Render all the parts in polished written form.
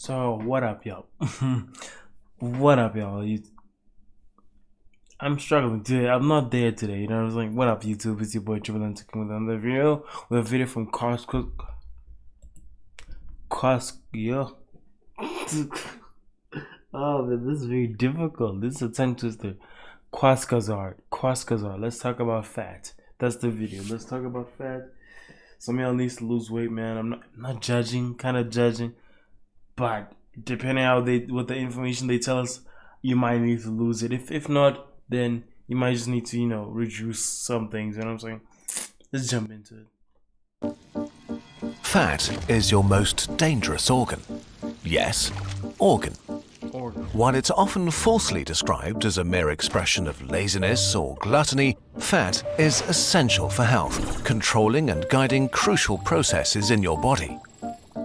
So what up, y'all? What up, y'all? I'm struggling today. I'm not there today. You know, I was like, what up, YouTube? It's your boy Triple M taking with another video. With a video from Costco. Oh man, this is very difficult. This is a tongue twister. Quaskazar. Let's talk about fat. That's the video. Let's talk about fat. Some of y'all needs to lose weight, man. I'm not judging, kind of judging. But depending how what the information they tell us, you might need to lose it. If not, then you might just need to reduce some things. You know what I'm saying? Let's jump into it. Fat is your most dangerous organ. Yes, organ. While it's often falsely described as a mere expression of laziness or gluttony, fat is essential for health, controlling and guiding crucial processes in your body.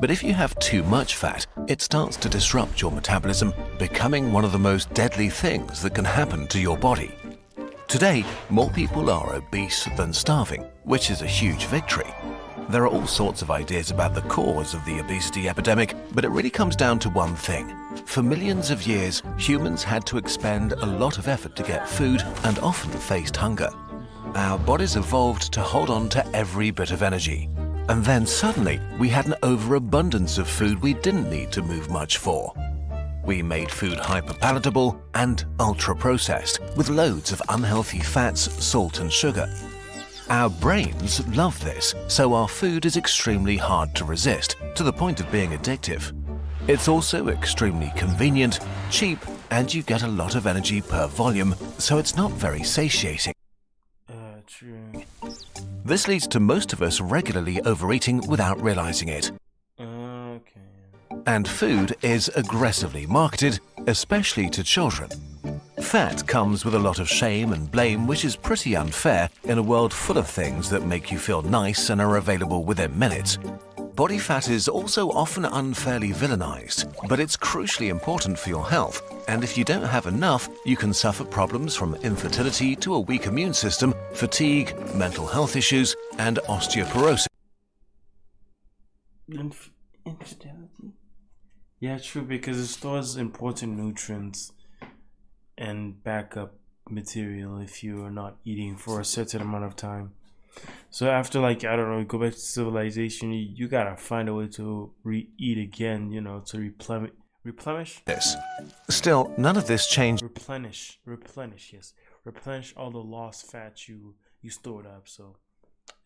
But if you have too much fat, it starts to disrupt your metabolism, becoming one of the most deadly things that can happen to your body. Today, more people are obese than starving, which is a huge victory. There are all sorts of ideas about the cause of the obesity epidemic, but it really comes down to one thing. For millions of years, humans had to expend a lot of effort to get food and often faced hunger. Our bodies evolved to hold on to every bit of energy. And then suddenly, we had an overabundance of food we didn't need to move much for. We made food hyper-palatable and ultra-processed, with loads of unhealthy fats, salt and sugar. Our brains love this, so our food is extremely hard to resist, to the point of being addictive. It's also extremely convenient, cheap, and you get a lot of energy per volume, so it's not very satiating. True. This leads to most of us regularly overeating without realizing it. Okay. And food is aggressively marketed, especially to children. Fat comes with a lot of shame and blame, which is pretty unfair in a world full of things that make you feel nice and are available within minutes. Body fat is also often unfairly villainized, but it's crucially important for your health, and if you don't have enough, you can suffer problems from infertility to a weak immune system, fatigue, mental health issues, and osteoporosis. Infidelity? Yeah, true, because it stores important nutrients and backup material if you are not eating for a certain amount of time. So after, like, I don't know, go back to civilization, you gotta find a way to eat again, to replenish. Still, none of this changes Replenish, replenish all the lost fat you stored up. So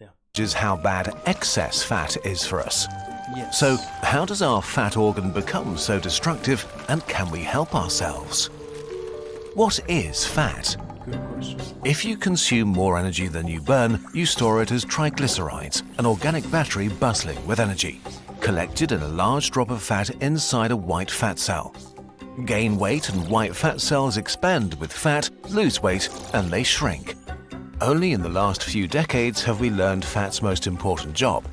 yeah, is how bad excess fat is for us. yes. So how does our fat organ become so destructive, and can we help ourselves? What is fat? Good question. If you consume more energy than you burn, you store it as triglycerides, an organic battery bustling with energy, collected in a large drop of fat inside a white fat cell. Gain weight and white fat cells expand with fat, lose weight, and they shrink. Only in the last few decades have we learned fat's most important job.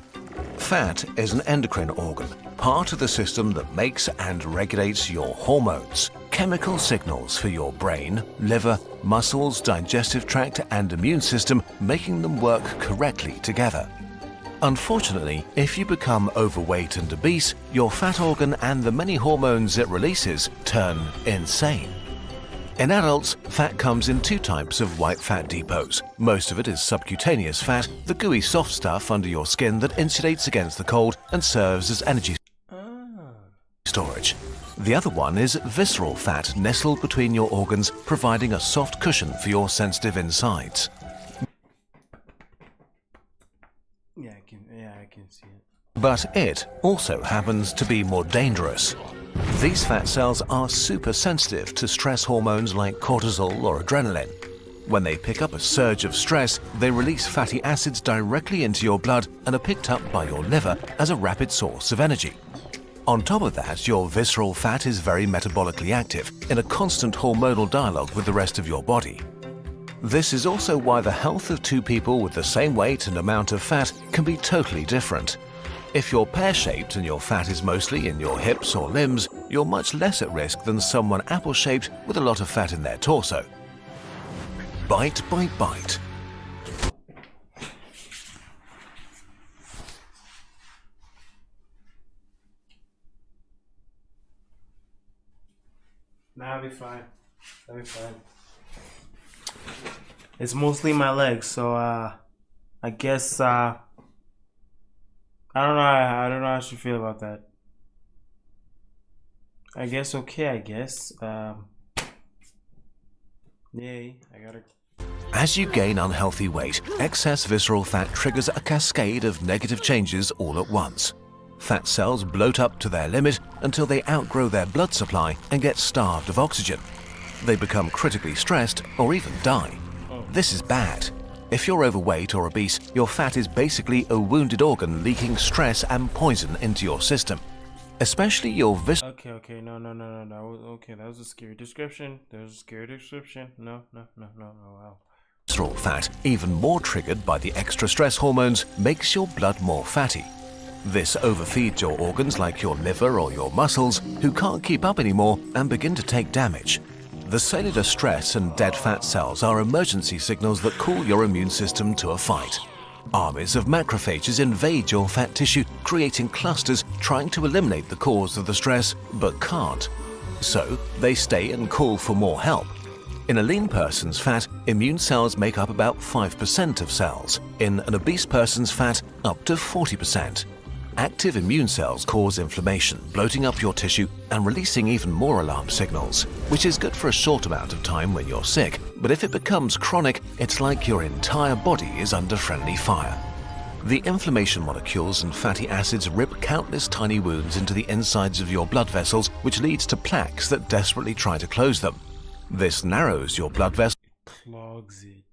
Fat is an endocrine organ, part of the system that makes and regulates your hormones, chemical signals for your brain, liver, muscles, digestive tract, and immune system, making them work correctly together. Unfortunately, if you become overweight and obese, your fat organ and the many hormones it releases turn insane. In adults, fat comes in two types of white fat depots. Most of it is subcutaneous fat, the gooey soft stuff under your skin that insulates against the cold and serves as energy storage. The other one is visceral fat nestled between your organs, providing a soft cushion for your sensitive insides. Yeah, I can see it. But it also happens to be more dangerous. These fat cells are super sensitive to stress hormones like cortisol or adrenaline. When they pick up a surge of stress, they release fatty acids directly into your blood and are picked up by your liver as a rapid source of energy. On top of that, your visceral fat is very metabolically active, in a constant hormonal dialogue with the rest of your body. This is also why the health of two people with the same weight and amount of fat can be totally different. If you're pear-shaped and your fat is mostly in your hips or limbs, you're much less at risk than someone apple-shaped with a lot of fat in their torso. Bite by bite. Nah, I'll be fine. I'll be fine. It's mostly my legs, so I guess I don't know. I don't know how I should feel about that. I guess okay. I guess. Yay! I gotta. As you gain unhealthy weight, excess visceral fat triggers a cascade of negative changes all at once. Fat cells bloat up to their limit until they outgrow their blood supply and get starved of oxygen. They become critically stressed or even die. This is bad. If you're overweight or obese, your fat is basically a wounded organ leaking stress and poison into your system. Especially your Okay, no. Okay, that was a scary description. No, wow. visceral fat, even more triggered by the extra stress hormones, makes your blood more fatty. This overfeeds your organs like your liver or your muscles, who can't keep up anymore and begin to take damage. The cellular stress and dead fat cells are emergency signals that call your immune system to a fight. Armies of macrophages invade your fat tissue, creating clusters trying to eliminate the cause of the stress, but can't. So, they stay and call for more help. In a lean person's fat, immune cells make up about 5% of cells. In an obese person's fat, up to 40%. Active immune cells cause inflammation, bloating up your tissue and releasing even more alarm signals, which is good for a short amount of time when you're sick, but if it becomes chronic, it's like your entire body is under friendly fire. The inflammation molecules and fatty acids rip countless tiny wounds into the insides of your blood vessels, which leads to plaques that desperately try to close them. This narrows your blood vessels. It clogs it.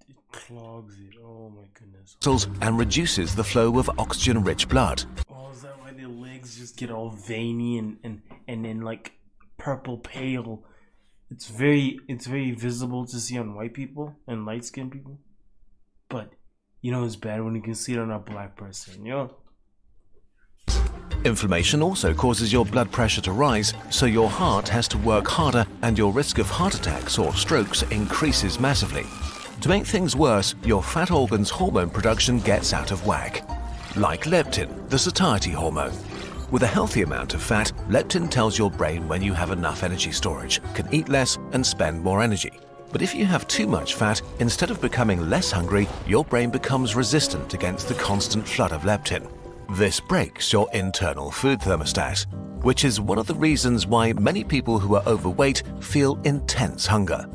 Oh my goodness. And reduces the flow of oxygen-rich blood. Oh, is that why the legs just get all veiny and then like purple pale? It's very visible to see on white people and light-skinned people. But you know it's bad when you can see it on a black person, Inflammation also causes your blood pressure to rise, so your heart has to work harder and your risk of heart attacks or strokes increases massively. To make things worse, your fat organ's hormone production gets out of whack. Like leptin, the satiety hormone. With a healthy amount of fat, leptin tells your brain when you have enough energy storage, can eat less and spend more energy. But if you have too much fat, instead of becoming less hungry, your brain becomes resistant against the constant flood of leptin. This breaks your internal food thermostat, which is one of the reasons why many people who are overweight feel intense hunger.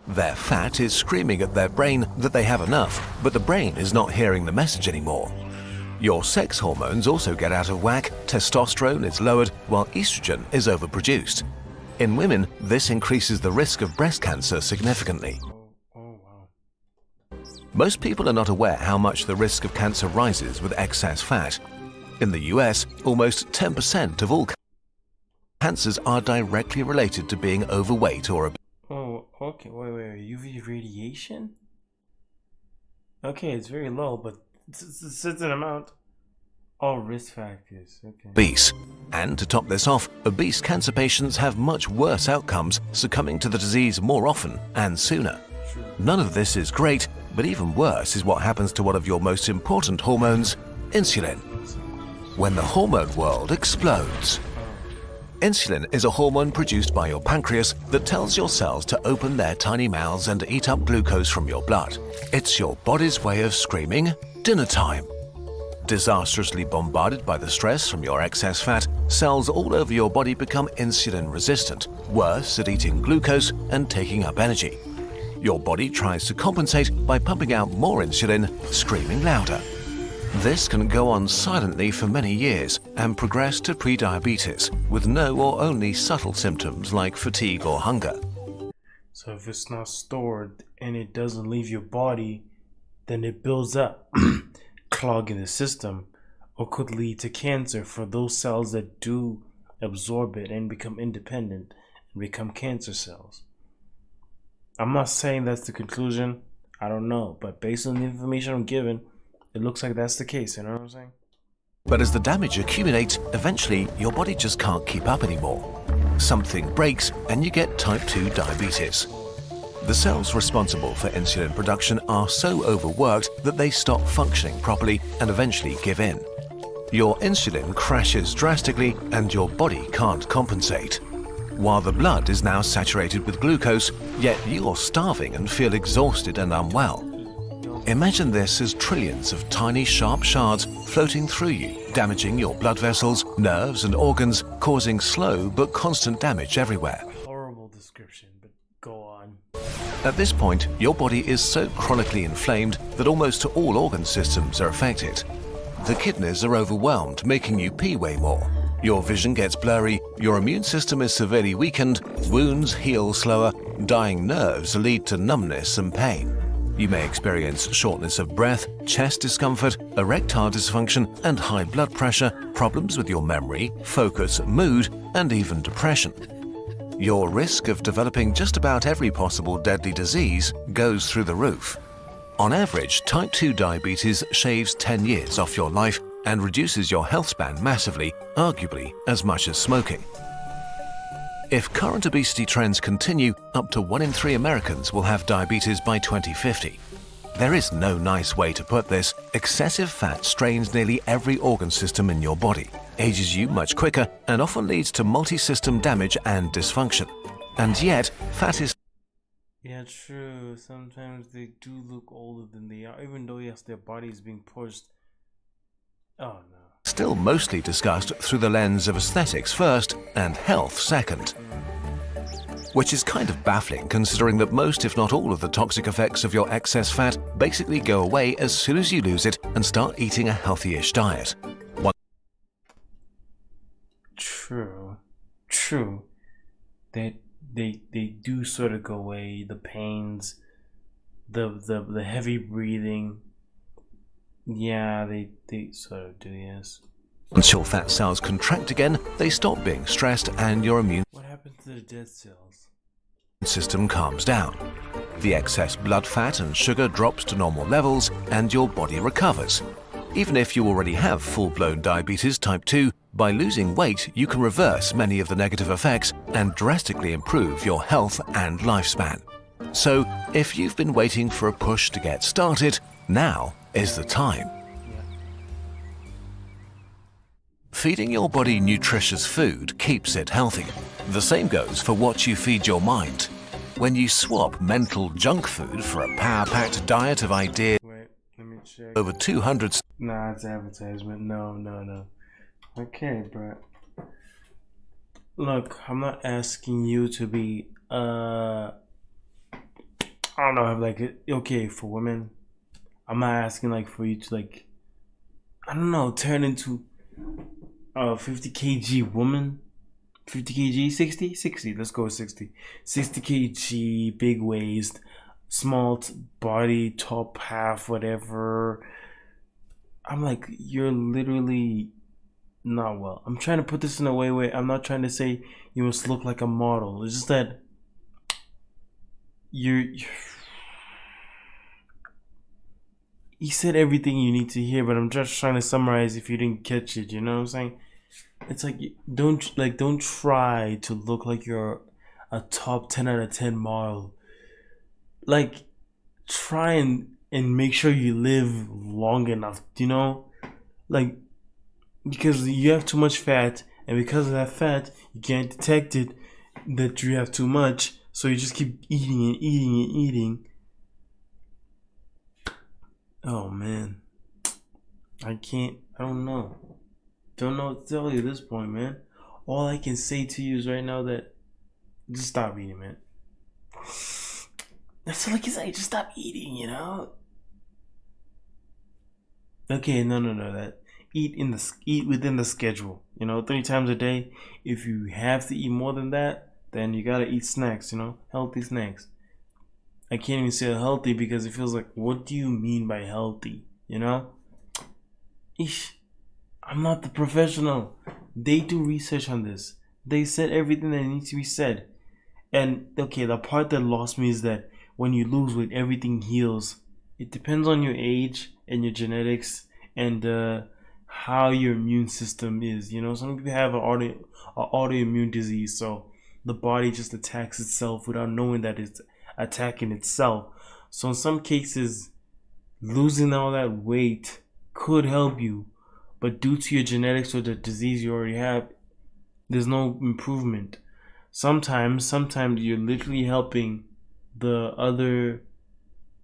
Their fat is screaming at their brain that they have enough, but the brain is not hearing the message anymore. Your sex hormones also get out of whack, testosterone is lowered while estrogen is overproduced. In women, this increases the risk of breast cancer significantly. Oh wow. Most people are not aware how much the risk of cancer rises with excess fat. In the US, almost 10% of all cancers are directly related to being overweight or obese. Oh, okay. Wait. UV radiation? Okay, it's very low, but it's a certain amount. All risk factors. Okay. And to top this off, obese cancer patients have much worse outcomes, succumbing to the disease more often and sooner. True. None of this is great, but even worse is what happens to one of your most important hormones, insulin. When the hormone world explodes. Insulin is a hormone produced by your pancreas that tells your cells to open their tiny mouths and eat up glucose from your blood. It's your body's way of screaming, dinner time. Disastrously bombarded by the stress from your excess fat, cells all over your body become insulin resistant, worse at eating glucose and taking up energy. Your body tries to compensate by pumping out more insulin, screaming louder. This can go on silently for many years and progress to prediabetes with no or only subtle symptoms like fatigue or hunger. So if it's not stored and it doesn't leave your body, then it builds up, clogging the system, or could lead to cancer for those cells that do absorb it and become independent and become cancer cells. I'm not saying that's the conclusion. I don't know, but based on the information I'm given, it looks like that's the case, you know what I'm saying? But as the damage accumulates, eventually your body just can't keep up anymore. Something breaks and you get type 2 diabetes. The cells responsible for insulin production are so overworked that they stop functioning properly and eventually give in. Your insulin crashes drastically and your body can't compensate. while the blood is now saturated with glucose, yet you're starving and feel exhausted and unwell. Imagine this as trillions of tiny sharp shards floating through you, damaging your blood vessels, nerves and organs, causing slow but constant damage everywhere. Horrible description, but go on. At this point, your body is so chronically inflamed that almost all organ systems are affected. The kidneys are overwhelmed, making you pee way more. Your vision gets blurry, your immune system is severely weakened, wounds heal slower, dying nerves lead to numbness and pain. You may experience shortness of breath, chest discomfort, erectile dysfunction, and high blood pressure, problems with your memory, focus, mood, and even depression. Your risk of developing just about every possible deadly disease goes through the roof. On average, type 2 diabetes shaves 10 years off your life and reduces your health span massively, arguably as much as smoking. If current obesity trends continue, up to 1 in 3 Americans will have diabetes by 2050. There is no nice way to put this. Excessive fat strains nearly every organ system in your body, ages you much quicker, and often leads to multi-system damage and dysfunction. And yet, fat is... Yeah, true. Sometimes they do look older than they are, even though, yes, their body is being pushed. Oh, no. Still mostly discussed through the lens of aesthetics first and health second. Which is kind of baffling considering that most, if not all, of the toxic effects of your excess fat basically go away as soon as you lose it and start eating a healthy-ish diet. True. That they do sort of go away, the pains, the heavy breathing. Yeah, they sort of do, yes. Once your fat cells contract again, they stop being stressed and your immune What happened to the dead cells? system calms down. The excess blood fat and sugar drops to normal levels and your body recovers. Even if you already have full-blown diabetes type 2, by losing weight you can reverse many of the negative effects and drastically improve your health and lifespan. So, if you've been waiting for a push to get started, now is the time. Feeding your body nutritious food keeps it healthy. The same goes for what you feed your mind. When you swap mental junk food for a power-packed diet of ideas, Wait, let me check. over 200 Nah, it's advertisement. No. Okay, bro. Look, I'm not asking you to be, I don't know, like, okay, for women. I'm not asking, like, for you to, like, I don't know, turn into a 50 kg woman. 50 kg, 60, let's go with 60. 60 kg, big waist, small body, top half, whatever. I'm like, you're literally not well. I'm trying to put this in a way where I'm not trying to say you must look like a model. It's just that you said everything you need to hear, but I'm just trying to summarize if you didn't catch it, you know what I'm saying? It's like, don't try to look like you're a top 10 out of 10 model. Like, try and make sure you live long enough, you know? Like, because you have too much fat, and because of that fat, you can't detect it that you have too much, so you just keep eating. Oh man, I don't know what to tell you at this point, man. All I can say to you is right now that just stop eating, man. That's all I can say, just stop eating, you know? Okay, no, that eat within the schedule, you know, 3 times a day. If you have to eat more than that, then you gotta eat snacks, you know, healthy snacks. I can't even say healthy because it feels like, what do you mean by healthy, you know? Eesh, I'm not the professional. They do research on this. They said everything that needs to be said. And okay, the part that lost me is that when you lose weight, everything heals. It depends on your age and your genetics and how your immune system is. You know, some people have an autoimmune disease, so the body just attacks itself without knowing that it's attacking itself. So in some cases, losing all that weight could help you, but due to your genetics or the disease you already have, there's no improvement. Sometimes you're literally helping the other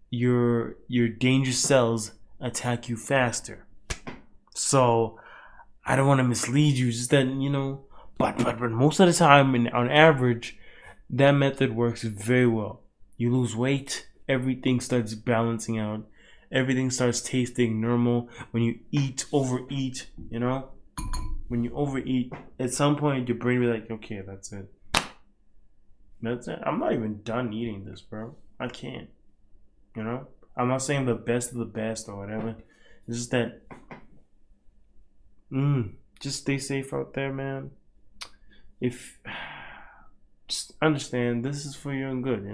your dangerous cells attack you faster. So I don't want to mislead you, just that, but most of the time, and on average, that method works very well. You lose weight, everything starts balancing out, everything starts tasting normal. When you overeat, when you overeat, at some point your brain will be like, okay, that's it. I'm not even done eating this, bro. I can't. I'm not saying the best of the best or whatever. It's just that just stay safe out there, man. If just understand, this is for your own good,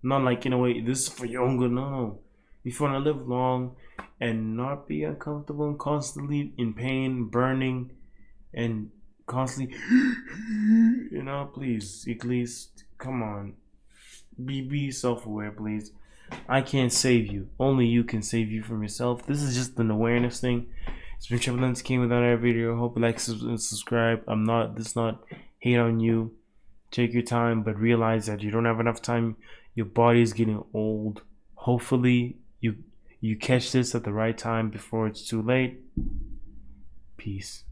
not like in a way this is for your own good. No, if you want to live long and not be uncomfortable and constantly in pain, burning, and constantly please, at least come on, be self-aware, please. I can't save you. Only you can save you from yourself. This is just an awareness thing. It's been Triple Lens King with another video. Hope you like and subscribe. This is not hate on you. Take your time, but realize that you don't have enough time. Your body is getting old. Hopefully you catch this at the right time before it's too late. Peace.